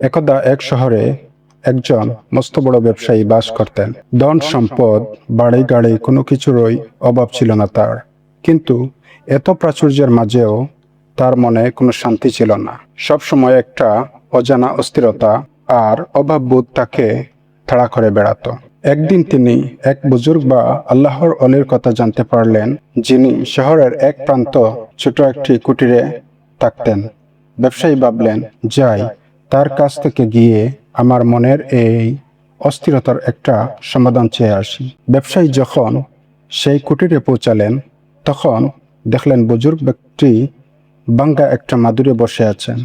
একদা এক শহরে একজন মস্ত বড় ব্যবসায়ী বাস করতেন। ধন সম্পদ, বাড়ি গাড়ি কোনো কিছুরই অভাব ছিল না তার। কিন্তু এত প্রাচুর্যের মাঝেও তার মনে কোনো শান্তি ছিল না। সবসময় একটা অজানা অস্থিরতা আর অভাববোধ তাকে তাড়া করে বেড়াতো। একদিন তিনি এক বুজুর্গ বা আল্লাহর অলির কথা জানতে পারলেন, যিনি শহরের এক প্রান্ত ছোট একটি কুটিরে থাকতেন। ব্যবসায়ী ভাবলেন, যাই তার কাছ থেকে গিয়ে আমার মনের এই অস্থিরতার একটা সমাধান চেয়ে আসি। ব্যবসায়ী যখন সেই কুটিরে পৌঁছালেন, তখন দেখলেন বুজুর্গ ব্যক্তি ভাঙ্গা একটা মাদুরে বসে আছেন।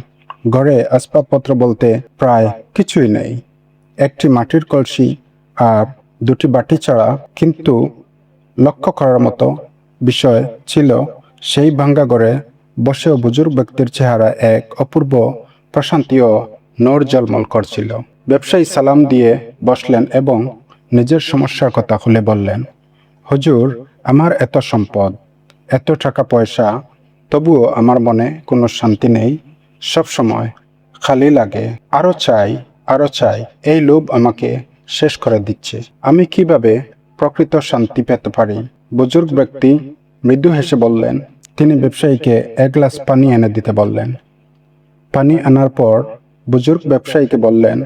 ঘরে আসবাবপত্র বলতে প্রায় কিছুই নেই। একটি মাটির কলসি আর দুটি বাটি ছাড়া। কিন্তু লক্ষ্য করার মতো বিষয় ছিল, সেই ভাঙ্গা ঘরে বসেও বুজুর্গ ব্যক্তির চেহারা এক অপূর্ব প্রশান্তি ও নূর ঝলমল করছিল। ব্যবসায়ী সালাম দিয়ে বসলেন এবং নিজের সমস্যার কথা খুলে বললেন, হুজুর, আমার এত সম্পদ, এত টাকা পয়সা, তবুও আমার মনে কোনো শান্তি নেই। সব সময় খালি লাগে, আরো চাই, আরো চাই। এই লোভ আমাকে শেষ করে দিচ্ছে। আমি কিভাবে প্রকৃত শান্তি পেতে পারি? বুজুর্গ ব্যক্তি মৃদু হেসে বললেন। তিনি ব্যবসায়ীকে এক গ্লাস পানি এনে দিতে বললেন। পানি আনার পর বুজুর্গ ব্যবসায়ীকে বললেন,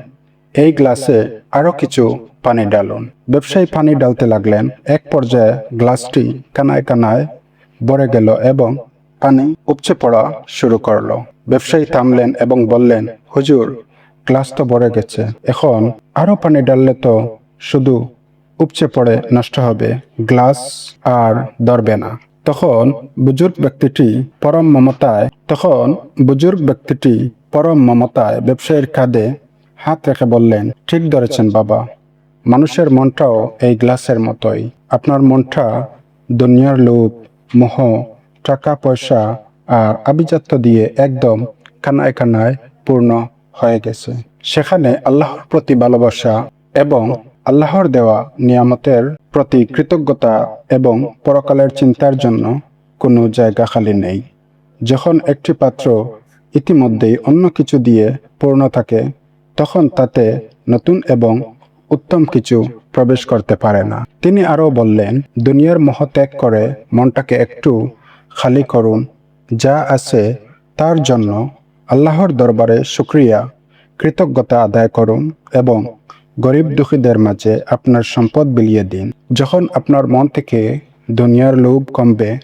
এই গ্লাসে আরো কিছু পানি ডালুন। ব্যবসায়ী পানি ডালতে লাগলেন। এক পর্যায়ে গ্লাসটি কানায় কানায় ভরে গেল এবং পানি উপচে পড়া শুরু করলো। ব্যবসায়ী থামলেন এবং বললেন, হুজুর, গ্লাস তো ভরে গেছে, এখন আরো পানি ডাললে তো শুধু উপচে পড়ে নষ্ট হবে, গ্লাস আর ধরবে না। তখন বুজুর্গ ব্যক্তিটি পরম মমতায় ব্যবসায়ীর কাঁধে হাত রেখে বললেন, ঠিক ধরেছেন বাবা, মানুষের মনটাও এই গ্লাসের মতোই। আপনার মনটা দুনিয়ার লোভ, মোহ, টাকা পয়সা আর আভিজাত্য দিয়ে একদম কানায় কানায় পূর্ণ হয়ে গেছে। সেখানে আল্লাহর প্রতি ভালোবাসা এবং আল্লাহর দেওয়া নিয়ামতের প্রতি কৃতজ্ঞতা এবং পরকালের চিন্তার জন্য কোনো জায়গা খালি নেই। যখন একটি পাত্র ইতিমধ্যেই অন্য কিছু দিয়ে পূর্ণ থাকে, তখন তাতে নতুন এবং উত্তম কিছু প্রবেশ করতে পারে না। তিনি আরও বললেন, দুনিয়ার মোহ ত্যাগ করে মনটাকে একটু খালি করুন। যা আছে তার জন্য আল্লাহর দরবারে শুকরিয়া, কৃতজ্ঞতা আদায় করুন এবং গরিব দুঃখীদের মাঝে আপনার সম্পদ বিলিয়ে দিন। যখন আপনার মন থেকে দুনিয়ার লোভ কমবে,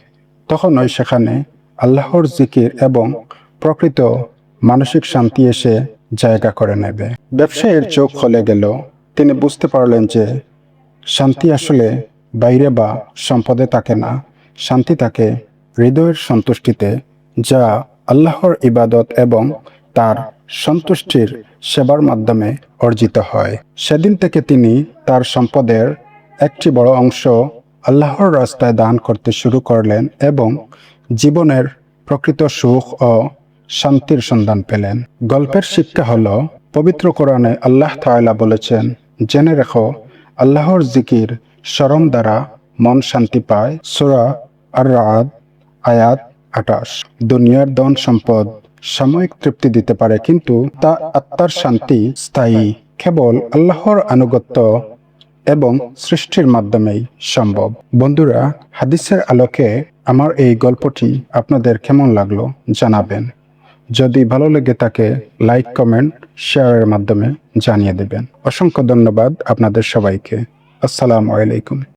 তখন ওই সেখানে আল্লাহর জিকির এবং প্রকৃত মানসিক শান্তি এসে জায়গা করে নেবে। ব্যবসায়ীর চোখ খুলে গেল। তিনি বুঝতে পারলেন যে শান্তি আসলে বাইরে বা সম্পদে থাকে না, শান্তি থাকে হৃদয়ের সন্তুষ্টিতে, যা আল্লাহর ইবাদত এবং তার সন্তুষ্টির সেবার মাধ্যমে অর্জিত হয়। সেদিন থেকে তিনি তার সম্পদের একটি বড় অংশ আল্লাহর রাস্তায় দান করতে শুরু করলেন এবং জীবনের প্রকৃত সুখ ও শান্তির সন্ধান পেলেন। গল্পের শিক্ষা হলো, পবিত্র কোরআনে আল্লাহ তাআলা বলেছেন, জেনে রেখো, আল্লাহর জিকির স্মরণ দ্বারা মন শান্তি পায়। সূরা আর-রা'দ আয়াত 28। দুনিয়ার ধন সম্পদ সাময়িক তৃপ্তি দিতে পারে, কিন্তু তা আত্মার শান্তি স্থায়ী। কেবল আল্লাহর আনুগত্য এবং সৃষ্টির মাধ্যমেই সম্ভব। বন্ধুরা, হাদিসের আলোকে আমার এই গল্পটি আপনাদের কেমন লাগলো জানাবেন। যদি ভালো লেগে থাকে, লাইক, কমেন্ট, শেয়ারের মাধ্যমে জানিয়ে দেবেন। অসংখ্য ধন্যবাদ আপনাদের সবাইকে। আসসালামু আলাইকুম।